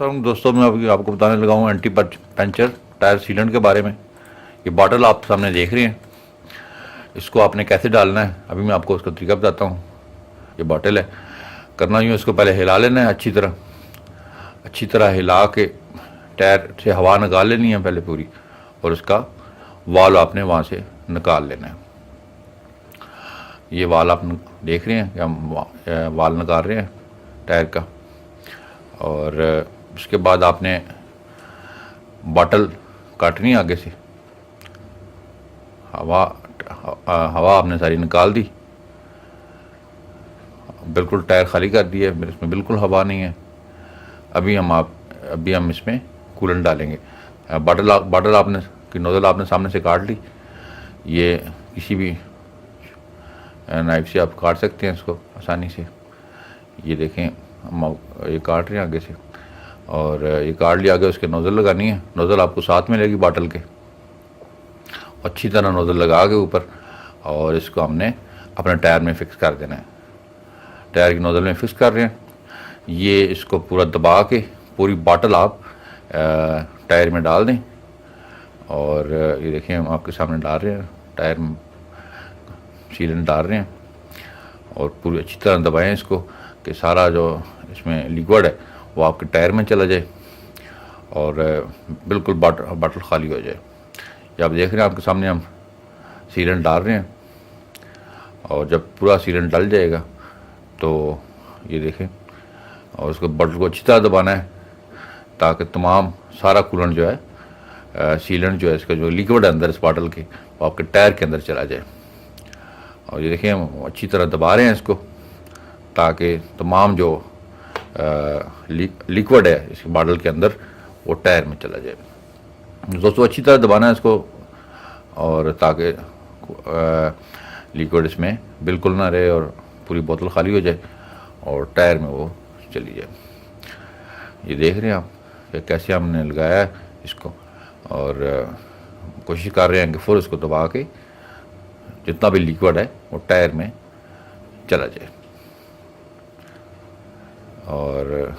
Sir दोस्तों, मैं अभी आपको बताने लगा हूँ एंटी पंचर टायर सीलेंट के बारे में। ये बॉटल आप सामने देख रहे हैं, इसको आपने कैसे डालना है अभी मैं आपको उसका तरीका बताता हूँ। ये बॉटल है, करना यूँ, इसको पहले हिला लेना है अच्छी तरह हिला के टायर से हवा निकाल लेनी है पहले पूरी, और उसका वाल आपने वहाँ से निकाल लेना है। ये वाल आप देख रहे हैं कि हम वाल निकाल रहे हैं टायर का। और उसके बाद आपने बॉटल काटनी है आगे से, हवा आपने सारी निकाल दी, बिल्कुल टायर खाली कर दिया है, इसमें बिल्कुल हवा नहीं है। अभी हम इसमें कूलेंट डालेंगे। बॉटल आपने की नोज़ल आपने सामने से काट ली। ये किसी भी नाइफ से आप काट सकते हैं इसको आसानी से। ये देखें, हम ये काट रहे हैं आगे से, और ये काट लिया। आगे उसके नोज़ल लगानी है। नोज़ल आपको साथ में लेगी बॉटल के, अच्छी तरह नोज़ल लगा के ऊपर, और इसको हमने अपने टायर में फिक्स कर देना है। टायर की नोज़ल में फिक्स कर रहे हैं। ये इसको पूरा दबा के पूरी बॉटल आप टायर में डाल दें। और ये देखें, हम आपके सामने डाल रहे हैं, टायर में सीलेंट डाल रहे हैं, और पूरी अच्छी तरह दबाएं इसको कि सारा जो इसमें लिक्विड है वो आपके टायर में चला जाए और बिल्कुल बॉटल खाली हो जाए। ये आप देख रहे हैं, आपके सामने हम सीलेंट डाल रहे हैं, और जब पूरा सीलेंट डल जाएगा तो ये देखें, और उसको बॉटल को अच्छी तरह दबाना है ताकि तमाम सारा कूलेंट जो है, सीलेंट जो है, इसका जो लिक्विड है अंदर इस बॉटल के, वो आपके टायर के अंदर चला जाए। और ये देखें, हम अच्छी तरह दबा रहे हैं इसको ताकि तमाम जो लिक्विड है इस बॉटल के अंदर वो टायर में चला जाए। दोस्तों, अच्छी तरह दबाना है इसको, और ताकि लिक्विड इसमें बिल्कुल ना रहे और पूरी बोतल खाली हो जाए और टायर में वो चली जाए। ये देख रहे हैं आप कि कैसे हमने लगाया है इसको, और कोशिश कर रहे हैं कि फुल इसको दबा के जितना भी लिक्विड है वो टायर में चला जाए। और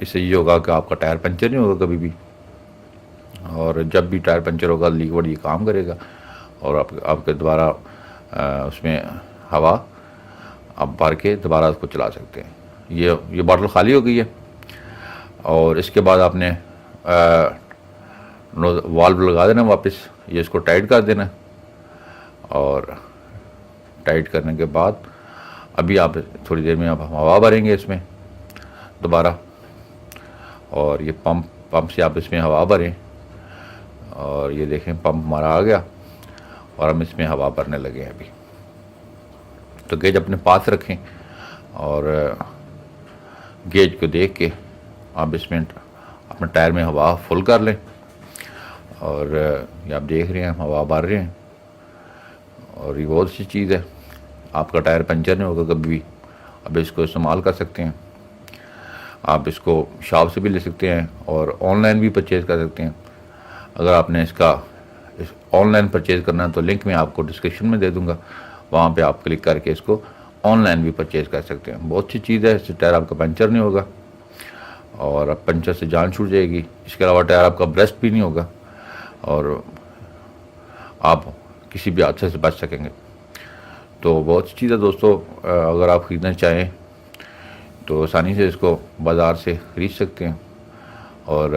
इससे ये होगा कि आपका टायर पंचर नहीं होगा कभी भी, और जब भी टायर पंचर होगा लिक्विड ये काम करेगा, और आपके द्वारा उसमें हवा आप भर के दोबारा उसको चला सकते हैं। ये बॉटल खाली हो गई है, और इसके बाद आपने वाल्व लगा देना वापस। ये इसको टाइट कर देना, और टाइट करने के बाद अभी आप थोड़ी देर में आप हवा भरेंगे इसमें दोबारा, और ये पंप से आप इसमें हवा भरें। और ये देखें, पंप हमारा आ गया और हम इसमें हवा भरने लगे हैं अभी। तो गेज अपने पास रखें, और गेज को देख के आप इसमें अपने टायर में हवा फुल कर लें। और ये आप देख रहे हैं, हम हवा भर रहे हैं, और ये बहुत अच्छी चीज़ है। आपका टायर पंचर नहीं होगा कभी भी। अब इसको इस्तेमाल कर सकते हैं, आप इसको शॉप से भी ले सकते हैं और ऑनलाइन भी परचेज़ कर सकते हैं। अगर आपने इसका ऑनलाइन परचेज़ करना है तो लिंक मैं आपको डिस्क्रिप्शन में दे दूँगा, वहाँ पे आप क्लिक करके इसको ऑनलाइन भी परचेज़ कर सकते हैं। बहुत अच्छी चीज़ है, इससे टायर आपका पंचर नहीं होगा और अब पंचर से जान छूट जाएगी। इसके अलावा टायर आपका ब्रस्ट भी नहीं होगा, और आप किसी भी हादसे से बच सकेंगे। तो बहुत अच्छी चीज़ है दोस्तों। अगर आप ख़रीदना चाहें तो आसानी से इसको बाज़ार से ख़रीद सकते हैं, और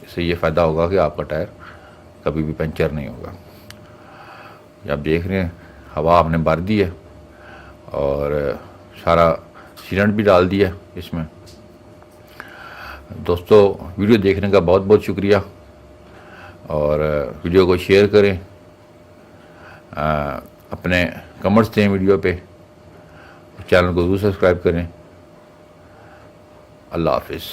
इससे ये फ़ायदा होगा कि आपका टायर कभी भी पंचर नहीं होगा। ये आप देख रहे हैं, हवा आपने भर दी है और सारा सीलेंट भी डाल दिया इसमें। दोस्तों, वीडियो देखने का बहुत बहुत शुक्रिया, और वीडियो को शेयर करें, अपने कमेंट्स दें वीडियो पे, चैनल को ज़रूर सब्सक्राइब करें। अल्लाह हाफिज़।